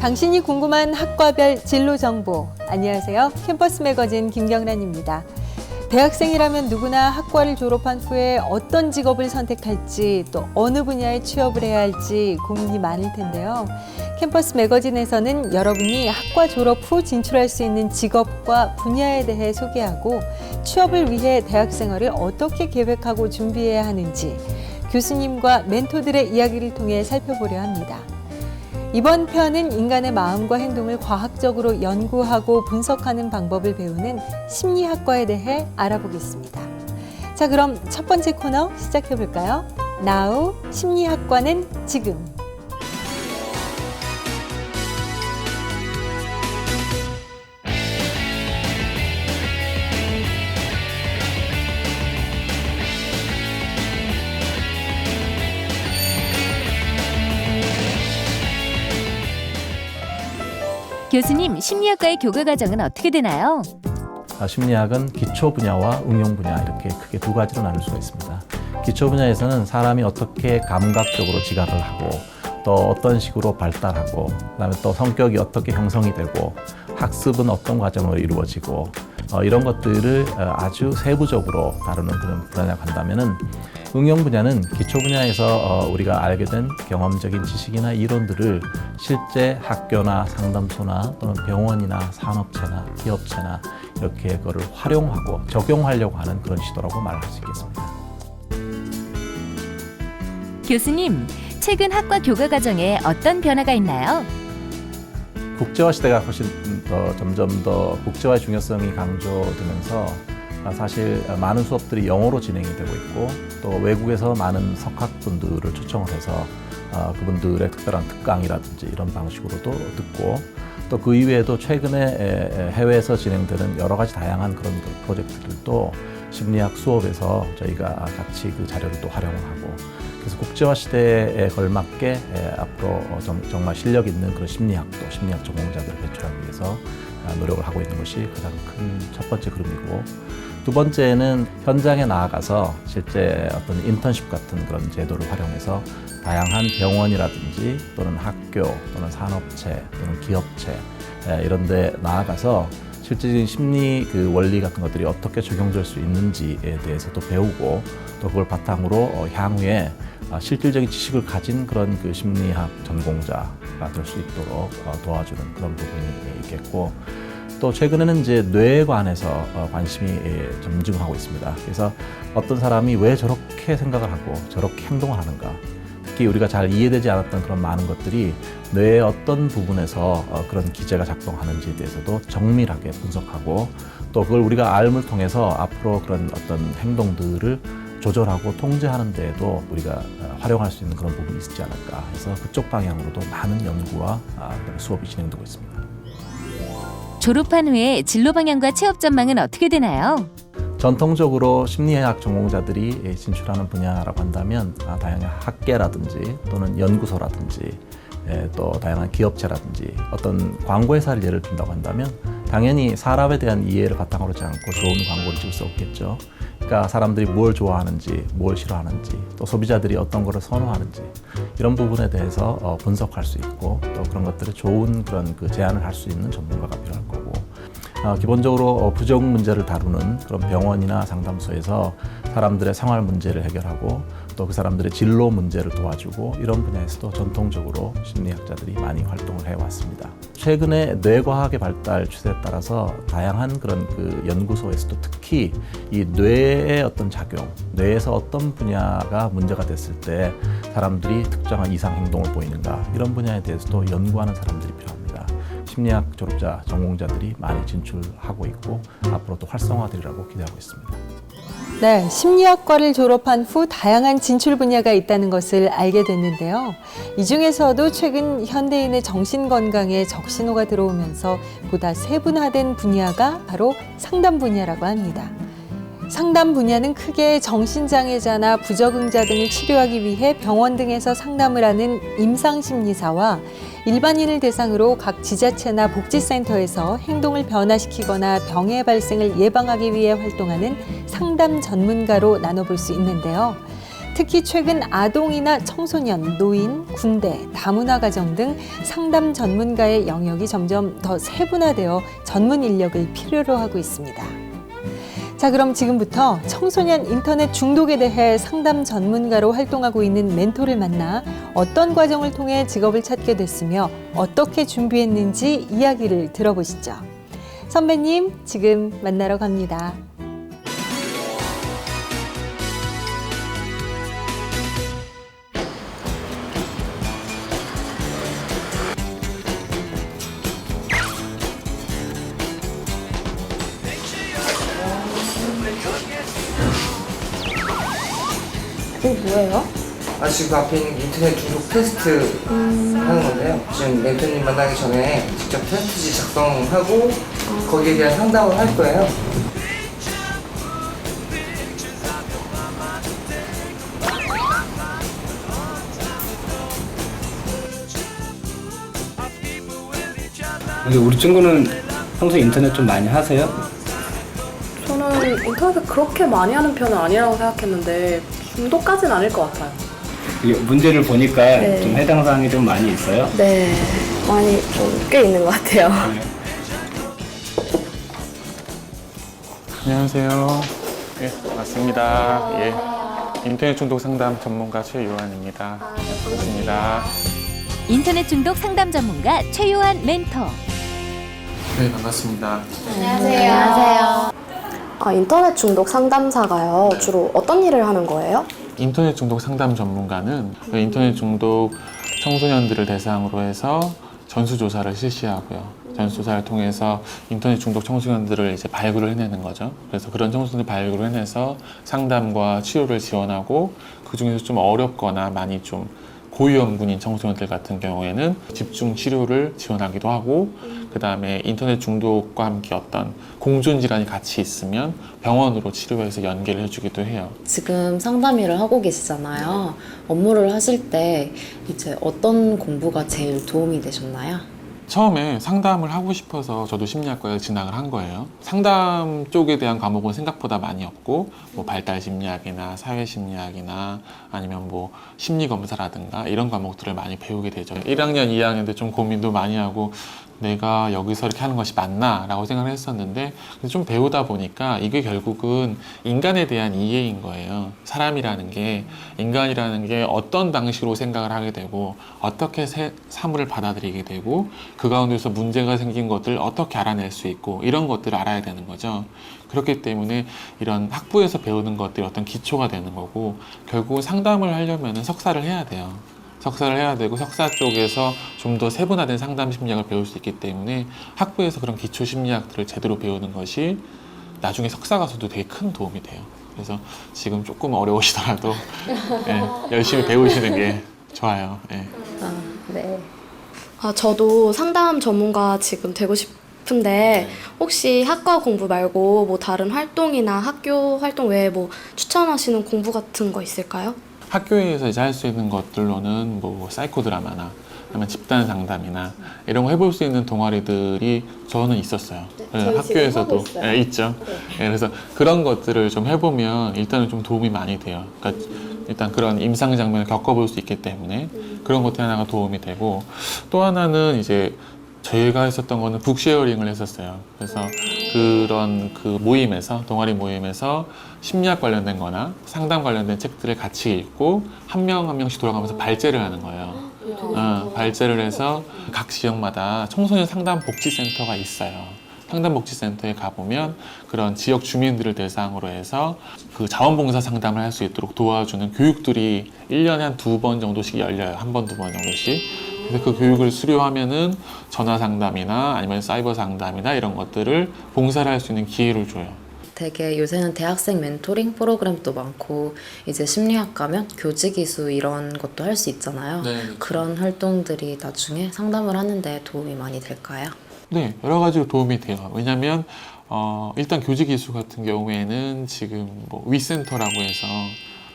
당신이 궁금한 학과별 진로 정보. 안녕하세요. 캠퍼스 매거진 김경란입니다. 대학생이라면 누구나 학과를 졸업한 후에 어떤 직업을 선택할지 또 어느 분야에 취업을 해야 할지 고민이 많을 텐데요. 캠퍼스 매거진에서는 여러분이 학과 졸업 후 진출할 수 있는 직업과 분야에 대해 소개하고 취업을 위해 대학 생활을 어떻게 계획하고 준비해야 하는지 교수님과 멘토들의 이야기를 통해 살펴보려 합니다. 이번 편은 인간의 마음과 행동을 과학적으로 연구하고 분석하는 방법을 배우는 심리학과에 대해 알아보겠습니다. 자, 그럼 첫 번째 코너 시작해 볼까요? Now, 심리학과는 지금. 교수님, 심리학과의 교과 과정은 어떻게 되나요? 심리학은 기초 분야와 응용 분야 이렇게 크게 두 가지로 나눌 수가 있습니다. 기초 분야에서는 사람이 어떻게 감각적으로 지각을 하고 또 어떤 식으로 발달하고 그다음에 또 성격이 어떻게 형성이 되고 학습은 어떤 과정으로 이루어지고 이런 것들을 아주 세부적으로 다루는 그런 분야라고 한다면은 응용 분야는 기초 분야에서 우리가 알게 된 경험적인 지식이나 이론들을 실제 학교나 상담소나 또는 병원이나 산업체나 기업체나 이렇게 그거를 활용하고 적용하려고 하는 그런 시도라고 말할 수 있겠습니다. 교수님, 최근 학과 교과 과정에 어떤 변화가 있나요? 국제화 시대가 훨씬 더 점점 더 국제화의 중요성이 강조되면서 사실 많은 수업들이 영어로 진행이 되고 있고 또 외국에서 많은 석학분들을 초청을 해서 그분들의 특별한 특강이라든지 이런 방식으로도 듣고 또 그 이외에도 최근에 해외에서 진행되는 여러 가지 다양한 그런 프로젝트들도 심리학 수업에서 저희가 같이 그 자료를 또 활용을 하고 그래서 국제화 시대에 걸맞게 앞으로 정말 실력 있는 그런 심리학 전공자들을 배출하기 위해서 노력을 하고 있는 것이 가장 큰 첫 번째 그림이고 두 번째는 현장에 나아가서 실제 어떤 인턴십 같은 그런 제도를 활용해서 다양한 병원이라든지 또는 학교 또는 산업체 또는 기업체 이런 데 나아가서 실질적인 심리 그 원리 같은 것들이 어떻게 적용될 수 있는지에 대해서도 배우고 또 그걸 바탕으로 향후에 실질적인 지식을 가진 그런 그 심리학 전공자가 될 수 있도록 도와주는 그런 부분이 있겠고 또 최근에는 이제 뇌에 관해서 관심이 점증하고 있습니다. 그래서 어떤 사람이 왜 저렇게 생각을 하고 저렇게 행동을 하는가 특히 우리가 잘 이해되지 않았던 그런 많은 것들이 뇌의 어떤 부분에서 그런 기제가 작동하는지에 대해서도 정밀하게 분석하고 또 그걸 우리가 알을 통해서 앞으로 그런 어떤 행동들을 조절하고 통제하는 데에도 우리가 활용할 수 있는 그런 부분이 있지 않을까 해서 그쪽 방향으로도 많은 연구와 수업이 진행되고 있습니다. 졸업한 후에 진로 방향과 취업 전망은 어떻게 되나요? 전통적으로 심리학 전공자들이 진출하는 분야라고 한다면 다양한 학계라든지 또는 연구소라든지 또 다양한 기업체라든지 어떤 광고회사를 예를 든다고 한다면 당연히 사람에 대한 이해를 바탕으로 하지 않고 좋은 광고를 찍을 수 없겠죠. 그러니까 사람들이 뭘 좋아하는지, 뭘 싫어하는지, 또 소비자들이 어떤 것을 선호하는지 이런 부분에 대해서 분석할 수 있고 또 그런 것들을 좋은 그런 그 제안을 할 수 있는 전문가가 필요할 거고 기본적으로 부정 문제를 다루는 그런 병원이나 상담소에서 사람들의 생활 문제를 해결하고 또 그 사람들의 진로 문제를 도와주고 이런 분야에서도 전통적으로 심리학자들이 많이 활동을 해왔습니다. 최근에 뇌과학의 발달 추세에 따라서 다양한 그런 그 연구소에서도 특히 이 뇌의 어떤 작용, 뇌에서 어떤 분야가 문제가 됐을 때 사람들이 특정한 이상 행동을 보이는가 이런 분야에 대해서도 연구하는 사람들이 필요합니다. 심리학 졸업자, 전공자들이 많이 진출하고 있고 앞으로 또 활성화되리라고 기대하고 있습니다. 네, 심리학과를 졸업한 후 다양한 진출 분야가 있다는 것을 알게 됐는데요. 이 중에서도 최근 현대인의 정신건강에 적신호가 들어오면서 보다 세분화된 분야가 바로 상담 분야라고 합니다. 상담 분야는 크게 정신장애자나 부적응자 등을 치료하기 위해 병원 등에서 상담을 하는 임상심리사와 일반인을 대상으로 각 지자체나 복지센터에서 행동을 변화시키거나 병의 발생을 예방하기 위해 활동하는 상담 전문가로 나눠볼 수 있는데요. 특히 최근 아동이나 청소년, 노인, 군대, 다문화 가정 등 상담 전문가의 영역이 점점 더 세분화되어 전문 인력을 필요로 하고 있습니다. 자, 그럼 지금부터 청소년 인터넷 중독에 대해 상담 전문가로 활동하고 있는 멘토를 만나 어떤 과정을 통해 직업을 찾게 됐으며 어떻게 준비했는지 이야기를 들어보시죠. 선배님, 지금 만나러 갑니다. 이게 뭐예요? 지금 앞에 있는 게 인터넷 중독 테스트 하는 건데요. 지금 멘토님 만나기 전에 직접 테스트지 작성하고 거기에 대한 상담을 할 거예요. 근데 우리 친구는 평소에 인터넷 좀 많이 하세요? 저는 인터넷을 그렇게 많이 하는 편은 아니라고 생각했는데 중독까지는 아닐 것 같아요. 이게 문제를 보니까 네. 좀 해당 사항이 좀 많이 있어요? 네, 많이 좀 꽤 있는 것 같아요. 안녕하세요. 예, 반갑습니다. 예, 인터넷 중독 상담 전문가 최요한입니다. 반갑습니다. 인터넷 중독 상담 전문가 최요한 멘토. 네, 반갑습니다. 인터넷 중독 상담사가요. 주로 어떤 일을 하는 거예요? 인터넷 중독 상담 전문가는 인터넷 중독 청소년들을 대상으로 해서 전수조사를 실시하고요. 전수조사를 통해서 인터넷 중독 청소년들을 이제 발굴을 해내는 거죠. 그래서 그런 청소년들 발굴을 해내서 상담과 치료를 지원하고 그 중에서 좀 어렵거나 많이 좀 고위험군인 청소년들 같은 경우에는 집중 치료를 지원하기도 하고 그 다음에 인터넷 중독과 함께 어떤 공존 질환이 같이 있으면 병원으로 치료해서 연계를 해주기도 해요. 지금 상담 일을 하고 계시잖아요. 업무를 하실 때 이제 어떤 공부가 제일 도움이 되셨나요? 처음에 상담을 하고 싶어서 저도 심리학과에 진학을 한 거예요. 상담 쪽에 대한 과목은 생각보다 많이 없고 뭐 발달 심리학이나 사회 심리학이나 아니면 뭐 심리 검사라든가 이런 과목들을 많이 배우게 되죠. 1학년, 2학년 때 좀 고민도 많이 하고 내가 여기서 이렇게 하는 것이 맞나? 라고 생각을 했었는데 좀 배우다 보니까 이게 결국은 인간에 대한 이해인 거예요. 사람이라는 게, 인간이라는 게 어떤 방식으로 생각을 하게 되고 어떻게 사물을 받아들이게 되고 그 가운데서 문제가 생긴 것들을 어떻게 알아낼 수 있고 이런 것들을 알아야 되는 거죠. 그렇기 때문에 이런 학부에서 배우는 것들이 어떤 기초가 되는 거고 결국 상담을 하려면 석사를 해야 돼요. 석사를 해야 되고 석사 쪽에서 좀 더 세분화된 상담 심리학을 배울 수 있기 때문에 학부에서 그런 기초 심리학들을 제대로 배우는 것이 나중에 석사 가서도 되게 큰 도움이 돼요. 그래서 지금 조금 어려우시더라도 예, 열심히 배우시는 게 좋아요. 예. 네. 저도 상담 전문가 지금 되고 싶은데 혹시 학과 공부 말고 뭐 다른 활동이나 학교 활동 외에 뭐 추천하시는 공부 같은 거 있을까요? 학교에서 이제 할 수 있는 것들로는 뭐 사이코 드라마나 아니면 집단 상담이나 이런 거 해볼 수 있는 동아리들이 저는 있었어요. 저희 학교에서도 지금 하고 있어요. 있죠. 그래서 그런 것들을 좀 해보면 일단은 좀 도움이 많이 돼요. 그러니까 일단 그런 임상 장면을 겪어볼 수 있기 때문에 그런 것들 하나가 도움이 되고 또 하나는 이제 저희가 했었던 거는 북쉐어링을 했었어요. 그래서 그런 그 모임에서 동아리 모임에서 심리학 관련된 거나 상담 관련된 책들을 같이 읽고 한 명 한 명씩 돌아가면서 발제를 하는 거예요. 발제를 해서 각 지역마다 청소년 상담 복지센터가 있어요. 상담복지센터에 가보면 그런 지역 주민들을 대상으로 해서 그 자원봉사 상담을 할 수 있도록 도와주는 교육들이 1년에 한 2번 정도씩 열려요. 1번, 2번 정도씩. 그래서 그 교육을 수료하면은 전화 상담이나 아니면 사이버 상담이나 이런 것들을 봉사를 할 수 있는 기회를 줘요. 되게 요새는 대학생 멘토링 프로그램도 많고 이제 심리학 가면 교직이수 이런 것도 할 수 있잖아요. 네, 그렇죠. 그런 활동들이 나중에 상담을 하는데 도움이 많이 될까요? 네, 여러 가지로 도움이 돼요. 왜냐하면 일단 교직이수 같은 경우에는 지금 뭐 위센터라고 해서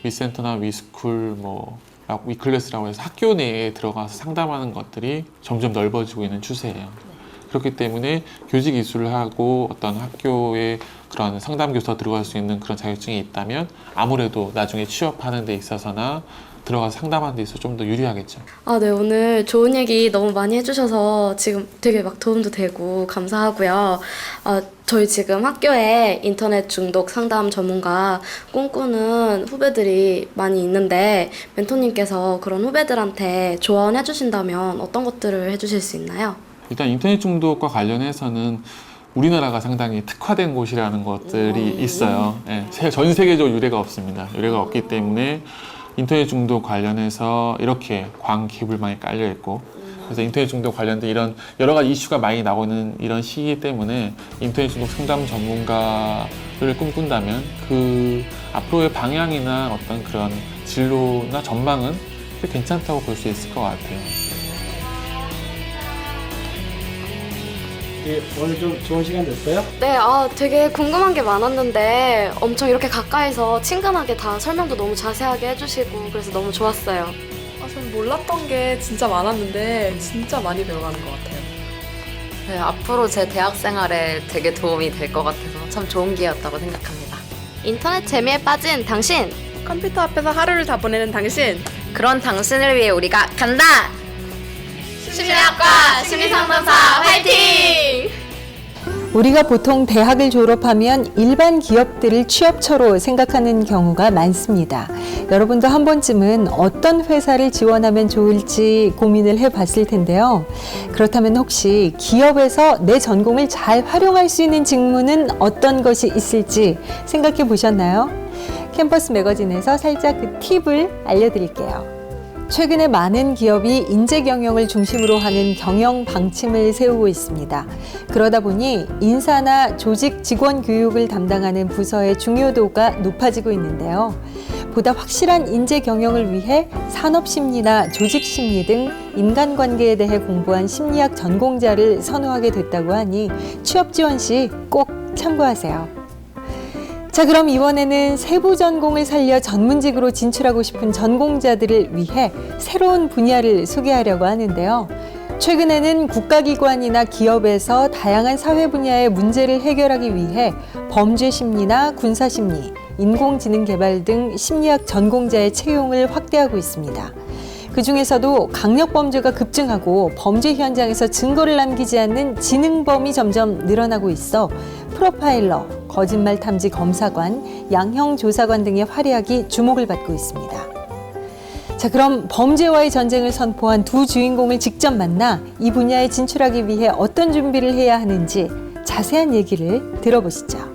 위센터나 위스쿨 뭐 위클래스라고 해서 학교 내에 들어가서 상담하는 것들이 점점 넓어지고 있는 추세예요. 그렇기 때문에 교직 이수를 하고 어떤 학교의 그런 상담 교사 들어갈 수 있는 그런 자격증이 있다면 아무래도 나중에 취업하는 데 있어서나 들어가서 상담하는 데 있어서 좀 더 유리하겠죠. 네, 오늘 좋은 얘기 너무 많이 해주셔서 지금 되게 막 도움도 되고 감사하고요. 저희 지금 학교에 인터넷 중독 상담 전문가 꿈꾸는 후배들이 많이 있는데 멘토님께서 그런 후배들한테 조언해 주신다면 어떤 것들을 해주실 수 있나요? 일단 인터넷 중독과 관련해서는 우리나라가 상당히 특화된 곳이라는 것들이 있어요. 예, 전 세계적으로 유례가 없습니다. 유례가 없기 때문에 인터넷 중독 관련해서 이렇게 광기불망이 깔려 있고, 그래서 인터넷 중독 관련된 이런 여러 가지 이슈가 많이 나오고 있는 이런 시기이기 때문에 인터넷 중독 상담 전문가를 꿈꾼다면 그 앞으로의 방향이나 어떤 그런 진로나 전망은 꽤 괜찮다고 볼 수 있을 것 같아요. 오늘 좀 좋은 시간 됐어요? 네, 되게 궁금한 게 많았는데 엄청 이렇게 가까이서 친근하게 다 설명도 너무 자세하게 해주시고 그래서 너무 좋았어요. 전 몰랐던 게 진짜 많았는데 진짜 많이 배워가는 것 같아요. 네, 앞으로 제 대학 생활에 되게 도움이 될 것 같아서 참 좋은 기회였다고 생각합니다. 인터넷 재미에 빠진 당신! 컴퓨터 앞에서 하루를 다 보내는 당신! 그런 당신을 위해 우리가 간다! 심리학과 심리상담사 화이팅! 우리가 보통 대학을 졸업하면 일반 기업들을 취업처로 생각하는 경우가 많습니다. 여러분도 한 번쯤은 어떤 회사를 지원하면 좋을지 고민을 해봤을 텐데요. 그렇다면 혹시 기업에서 내 전공을 잘 활용할 수 있는 직무는 어떤 것이 있을지 생각해 보셨나요? 캠퍼스 매거진에서 살짝 그 팁을 알려드릴게요. 최근에 많은 기업이 인재 경영을 중심으로 하는 경영 방침을 세우고 있습니다. 그러다 보니 인사나 조직 직원 교육을 담당하는 부서의 중요도가 높아지고 있는데요. 보다 확실한 인재 경영을 위해 산업 심리나 조직 심리 등 인간관계에 대해 공부한 심리학 전공자를 선호하게 됐다고 하니 취업 지원 시 꼭 참고하세요. 자, 그럼 이번에는 세부 전공을 살려 전문직으로 진출하고 싶은 전공자들을 위해 새로운 분야를 소개하려고 하는데요. 최근에는 국가기관이나 기업에서 다양한 사회 분야의 문제를 해결하기 위해 범죄 심리나 군사 심리, 인공지능 개발 등 심리학 전공자의 채용을 확대하고 있습니다. 그 중에서도 강력범죄가 급증하고 범죄 현장에서 증거를 남기지 않는 지능범이 점점 늘어나고 있어 프로파일러, 거짓말 탐지 검사관, 양형 조사관 등의 활약이 주목을 받고 있습니다. 자, 그럼 범죄와의 전쟁을 선포한 두 주인공을 직접 만나 이 분야에 진출하기 위해 어떤 준비를 해야 하는지 자세한 얘기를 들어보시죠.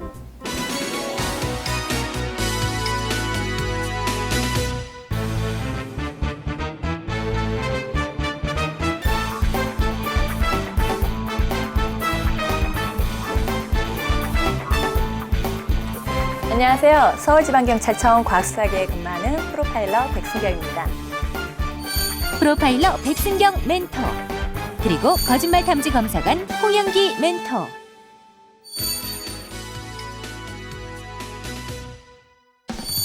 안녕하세요. 서울지방경찰청 과학수사계에 근무하는 프로파일러 백순경입니다. 프로파일러 백순경 멘토, 그리고 거짓말 탐지 검사관 홍영기 멘토.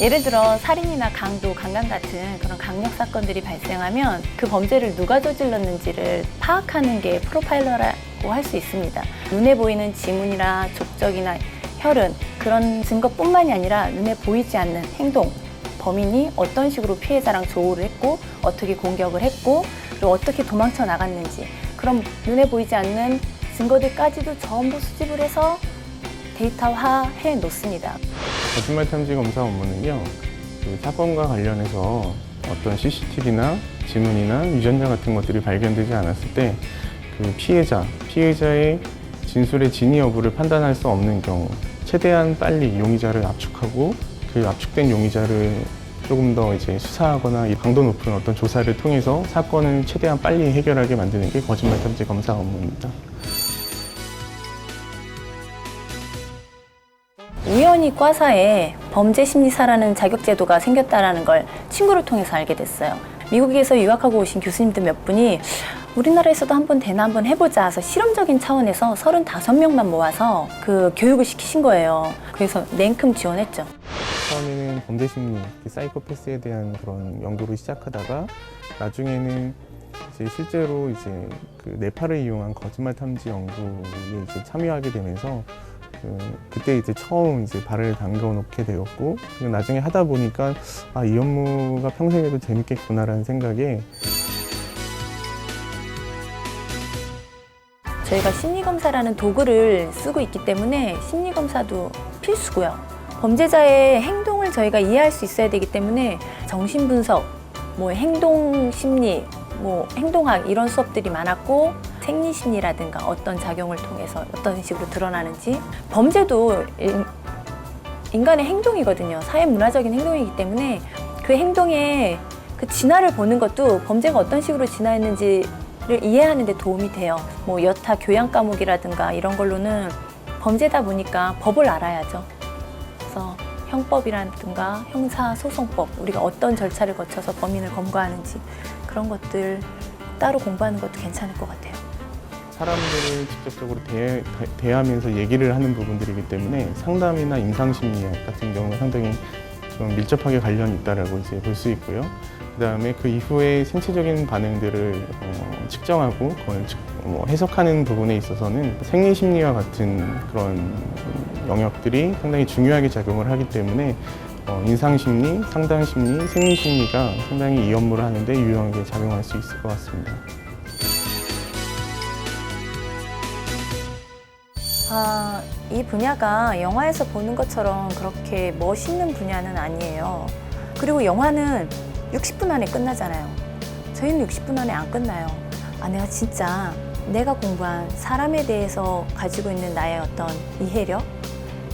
예를 들어 살인이나 강도, 강간 같은 그런 강력 사건들이 발생하면 그 범죄를 누가 저질렀는지를 파악하는 게 프로파일러라고 할 수 있습니다. 눈에 보이는 지문이나 족적이나 혈흔, 그런 증거뿐만이 아니라 눈에 보이지 않는 행동, 범인이 어떤 식으로 피해자랑 조우를 했고 어떻게 공격을 했고 그리고 어떻게 도망쳐 나갔는지, 그런 눈에 보이지 않는 증거들까지도 전부 수집을 해서 데이터화해 놓습니다. 거짓말 탐지 검사 업무는요, 그 사건과 관련해서 어떤 CCTV나 지문이나 유전자 같은 것들이 발견되지 않았을 때 그 피해자의 진술의 진위 여부를 판단할 수 없는 경우 최대한 빨리 용의자를 압축하고 그 압축된 용의자를 조금 더 이제 수사하거나 이 강도 높은 어떤 조사를 통해서 사건을 최대한 빨리 해결하게 만드는 게 거짓말 탐지 검사 업무입니다. 우연히 과사에 범죄심리사라는 자격제도가 생겼다는 걸 친구를 통해서 알게 됐어요. 미국에서 유학하고 오신 교수님들 몇 분이 우리나라에서도 한번 되나 한번 해보자 해서 실험적인 차원에서 35명만 모아서 그 교육을 시키신 거예요. 그래서 냉큼 지원했죠. 처음에는 범죄심리, 사이코패스에 대한 그런 연구를 시작하다가 나중에는 이제 실제로 이제 그 뇌파를 이용한 거짓말 탐지 연구에 이제 참여하게 되면서 그때 이제 처음 이제 발을 담궈 놓게 되었고, 그리고 나중에 하다 보니까 아, 이 업무가 평생에도 재밌겠구나라는 생각에 저희가 심리검사라는 도구를 쓰고 있기 때문에 심리검사도 필수고요. 범죄자의 행동을 저희가 이해할 수 있어야 되기 때문에 정신분석, 뭐 행동심리, 뭐 행동학 이런 수업들이 많았고, 생리심리라든가 어떤 작용을 통해서 어떤 식으로 드러나는지, 범죄도 인간의 행동이거든요. 사회문화적인 행동이기 때문에 그 행동의 그 진화를 보는 것도 범죄가 어떤 식으로 진화했는지를 이해하는 데 도움이 돼요. 뭐 여타 교양 과목이라든가 이런 걸로는 범죄다 보니까 법을 알아야죠. 그래서 형법이라든가 형사소송법, 우리가 어떤 절차를 거쳐서 범인을 검거하는지 그런 것들 따로 공부하는 것도 괜찮을 것 같아요. 사람들을 직접적으로 대하면서 얘기를 하는 부분들이기 때문에 상담이나 임상심리학 같은 경우는 상당히 좀 밀접하게 관련이 있다라고 이제 볼 수 있고요. 그다음에 그 이후에 생체적인 반응들을 측정하고 그걸 해석하는 부분에 있어서는 생리심리와 같은 그런 영역들이 상당히 중요하게 작용을 하기 때문에 인상심리, 상담심리, 생리심리가 상당히 이 업무를 하는데 유용하게 작용할 수 있을 것 같습니다. 이 분야가 영화에서 보는 것처럼 그렇게 멋있는 분야는 아니에요. 그리고 영화는 60분 안에 끝나잖아요. 저희는 60분 안에 안 끝나요. 내가 진짜 내가 공부한 사람에 대해서 가지고 있는 나의 어떤 이해력,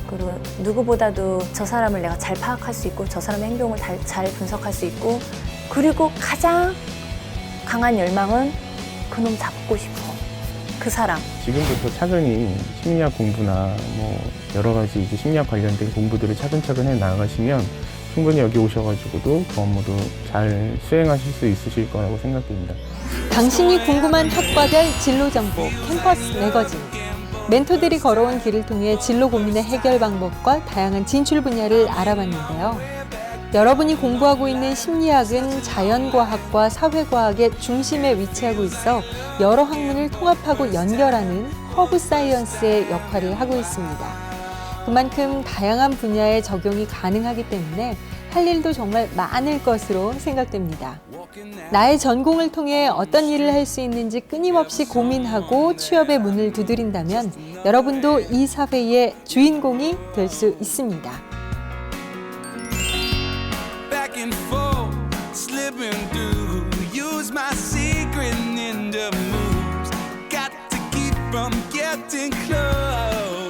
그리고 누구보다도 저 사람을 내가 잘 파악할 수 있고 저 사람의 행동을 잘 분석할 수 있고, 그리고 가장 강한 열망은 그놈 잡고 싶어. 그 사람. 지금부터 차근히 심리학 공부나 뭐 여러 가지 이제 심리학 관련된 공부들을 차근차근 해 나가시면 충분히 여기 오셔가지고도 그 업무도 잘 수행하실 수 있으실 거라고 생각됩니다. 당신이 궁금한 학과별 진로 정보 캠퍼스 매거진. 멘토들이 걸어온 길을 통해 진로 고민의 해결 방법과 다양한 진출 분야를 알아봤는데요. 여러분이 공부하고 있는 심리학은 자연과학과 사회과학의 중심에 위치하고 있어 여러 학문을 통합하고 연결하는 허브 사이언스의 역할을 하고 있습니다. 그만큼 다양한 분야에 적용이 가능하기 때문에 할 일도 정말 많을 것으로 생각됩니다. 나의 전공을 통해 어떤 일을 할 수 있는지 끊임없이 고민하고 취업의 문을 두드린다면 여러분도 이 사회의 주인공이 될 수 있습니다. Back and forth, slipping through. Use my secret ninja moves. Got to keep from getting close.